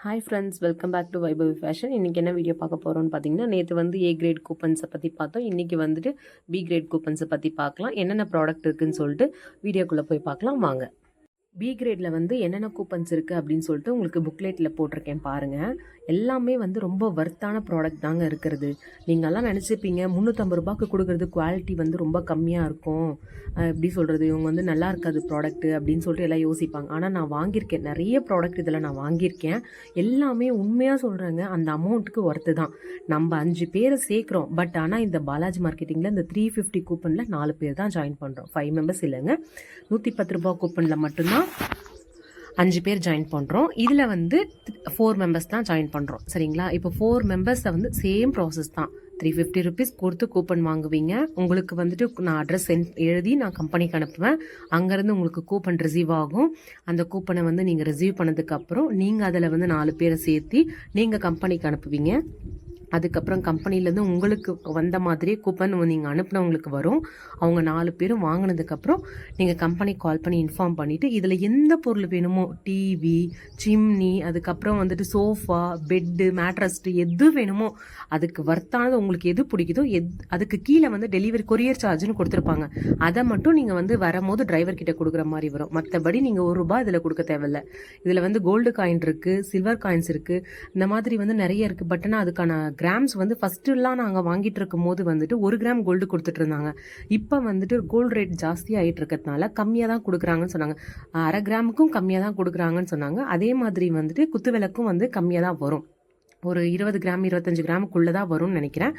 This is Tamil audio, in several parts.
Hi friends, welcome back to Vaibhavi fashion. இன்றைக்கி என்ன வீடியோ பார்க்க போகிறோம்னு பார்த்தீங்கன்னா, நேற்று வந்து ஏ கிரேட் கூப்பன்ஸை பற்றி பார்த்தோம். இன்றைக்கி வந்துட்டு பி கிரேட் கூப்பன்ஸை பற்றி பார்க்கலாம். என்னென்ன ப்ராடக்ட் இருக்குதுன்னு சொல்லிட்டு வீடியோக்குள்ளே போய் பார்க்கலாம் வாங்க. பி கிரேடில் வந்து என்னென்ன கூப்பன்ஸ் இருக்குது அப்படின்னு சொல்லிட்டு உங்களுக்கு புக்லெட்டில் போட்டிருக்கேன் பாருங்கள். எல்லாமே வந்து ரொம்ப வர்த்தான ப்ராடக்ட் தாங்க இருக்கிறது. நீங்கள்லாம் நினச்சிப்பீங்க 350 ரூபாய்க்கு கொடுக்குறது குவாலிட்டி வந்து ரொம்ப கம்மியாக இருக்கும், எப்படி சொல்கிறது, இவங்க வந்து நல்லா இருக்காது ப்ராடக்ட்டு அப்படின்னு சொல்லிட்டு எல்லாம் யோசிப்பாங்க. ஆனால் நான் வாங்கியிருக்கேன், நிறைய ப்ராடக்ட் இதில் நான் வாங்கியிருக்கேன். எல்லாமே உண்மையாக சொல்கிறேங்க, அந்த அமௌண்ட்டுக்கு ஒர்த்து தான். நம்ம 5 பேரை சேர்க்குறோம், பட் ஆனால் இந்த பாலாஜி மார்க்கெட்டிங்கில் இந்த 350 கூப்பனில் 4 பேர் தான் ஜாயின் பண்ணுறோம். 5 மெம்பர்ஸ் இல்லைங்க. 110 ரூபா கூப்பனில் மட்டும்தான் 5 பேர் ஜாயின் பண்ணுறோம். இதில் வந்து 4 மெம்பர்ஸ் தான் ஜாயின் பண்ணுறோம். சரிங்களா? இப்போ 4 மெம்பர்ஸை வந்து சேம் ப்ராசஸ் தான். 350 ருபீஸ் கொடுத்து கூப்பன் வாங்குவீங்க. உங்களுக்கு வந்துட்டு நான் அட்ரஸ் எழுதி நான் கம்பெனிக்கு அனுப்புவேன். அங்கேருந்து உங்களுக்கு கூப்பன் ரிசீவ் ஆகும். அந்த கூப்பனை வந்து நீங்கள் ரிசீவ் பண்ணதுக்கப்புறம் நீங்கள் அதில் வந்து 4 பேரை சேர்த்து நீங்கள் கம்பெனிக்கு அனுப்புவீங்க. அதுக்கப்புறம் கம்பெனிலேருந்து உங்களுக்கு வந்த மாதிரியே கூப்பன் நீங்கள் அனுப்புனவங்களுக்கு வரும். அவங்க 4 பேரும் வாங்கினதுக்கப்புறம் நீங்கள் கம்பெனிக்கு கால் பண்ணி இன்ஃபார்ம் பண்ணிவிட்டு இதில் எந்த பொருள் வேணுமோ, டிவி, சிம்னி, அதுக்கப்புறம் வந்துட்டு சோஃபா, பெட்டு, மேட்ரஸ்ட்டு எது வேணுமோ அதுக்கு வர்த்தானது உங்களுக்கு எது பிடிக்குதோ அதுக்கு கீழே வந்து டெலிவரி கொரியர் சார்ஜ்னு கொடுத்துருப்பாங்க. அதை மட்டும் நீங்கள் வந்து வரும்போது டிரைவர் கிட்ட கொடுக்குற மாதிரி வரும். மற்றபடி நீங்கள் ₹1 இதில் கொடுக்க தேவையில்லை. இதில் வந்து கோல்டு காயின் இருக்குது, சில்வர் காயின்ஸ் இருக்குது, இந்த மாதிரி வந்து நிறைய இருக்குது. பட் ஆனால் அதுக்கான கிராம்ஸ் வந்து ஃபஸ்ட்டுலாம் நாங்கள் வாங்கிட்டு இருக்கும் போது வந்துட்டு 1 கிராம் கோல்டு கொடுத்துட்டு இருந்தாங்க. இப்போ வந்துட்டு கோல்டு ரேட் ஜாஸ்தி ஆகிட்டு இருக்கிறதுனால கம்மியாக தான் கொடுக்குறாங்கன்னு சொன்னாங்க. 1/2 கிராமுக்கும் கம்மியாக தான் கொடுக்குறாங்கன்னு சொன்னாங்க. அதே மாதிரி வந்துட்டு குத்து விளக்கும் வந்து கம்மியாக தான் வரும். ஒரு 20 கிராம் 25 கிராமுக்குள்ளே தான் வரும்னு நினைக்கிறேன்.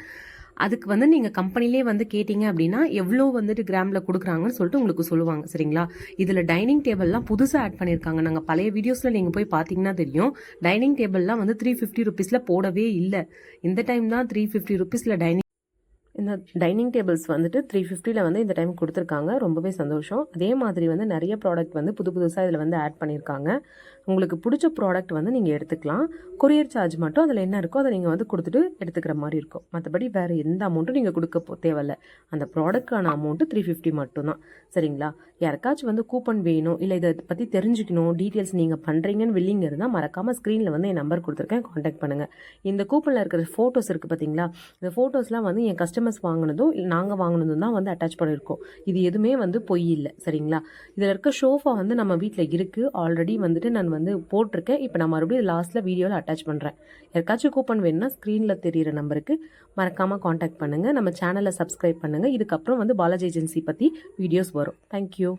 அதுக்கு வந்து நீங்கள் கம்பெனிலே வந்து கேட்டிங்க அப்படின்னா எவ்வளோ வந்துட்டு கிராமில் கொடுக்குறாங்கன்னு சொல்லிட்டு உங்களுக்கு சொல்லுவாங்க. சரிங்களா? இதில் டைனிங் டேபிள்லாம் புதுசாக ஆட் பண்ணியிருக்காங்க. நாங்கள் பழைய வீடியோஸில் நீங்கள் போய் பார்த்தீங்கன்னா தெரியும். டைனிங் டேபிள்லாம் வந்து 350 ருபீஸில் போடவே இல்லை. இந்த டைம் தான் 350 ருபீஸில் இந்த டைனிங் டேபிள்ஸ் வந்துட்டு 350 வந்து இந்த டைம் கொடுத்துருக்காங்க. ரொம்பவே சந்தோஷம். அதே மாதிரி வந்து நிறைய ப்ராடக்ட் வந்து புதுசாக இதில் வந்து ஆட் பண்ணியிருக்காங்க. உங்களுக்கு பிடிச்ச ப்ராடக்ட் வந்து நீங்கள் எடுத்துக்கலாம். கொரியர் சார்ஜ் மட்டும் அதில் என்ன இருக்கோ அதை நீங்கள் வந்து கொடுத்துட்டு எடுத்துக்கிற மாதிரி இருக்கும். மற்றபடி வேறு எந்த அமௌண்ட்டும் நீங்கள் கொடுக்க தேவையில்லை. அந்த ப்ராடக்டான அமௌண்ட்டு 350 மட்டும்தான். சரிங்களா? யாருக்காச்சும் வந்து கூப்பன் வேணும், இல்லை இதை பற்றி தெரிஞ்சுக்கணும், டீட்டெயில்ஸ் நீங்கள் பண்ணுறீங்கன்னு வில்லிங் இருந்தால் மறக்காமல் ஸ்க்ரீனில் வந்து என் நம்பர் கொடுத்துருக்கேன், காண்டாக்ட் பண்ணுங்கள். இந்த கூப்பனில் இருக்கிற ஃபோட்டோஸ் இருக்குது பார்த்தீங்களா? இந்த ஃபோட்டோஸ்லாம் வந்து என் கஸ்டமர்ஸ் வாங்கினதும் நாங்கள் வாங்கினதும் தான் வந்து அட்டாச் பண்ணியிருக்கோம். இது எதுவுமே வந்து பொய் இல்லை. சரிங்களா? இதில் இருக்க ஷோஃபா வந்து நம்ம வீட்டில் இருக்குது. ஆல்ரெடி வந்துட்டு நான் வந்து போட்டிருக்கேன். இப்போ நான் மறுபடியும் லாஸ்ட்டில் வீடியோவில் அட்டாச் பண்ணுறேன். யாருக்காச்சும் கூப்பன் வேணும்னா ஸ்க்ரீனில் தெரிகிற நம்பருக்கு மறக்காமல் காண்டாக்ட் பண்ணுங்கள். நம்ம சேனலை சப்ஸ்கிரைப் பண்ணுங்கள். இதுக்கப்புறம் வந்து பாலாஜி ஏஜென்சி பற்றி வீடியோஸ் வரும். தேங்க்யூ.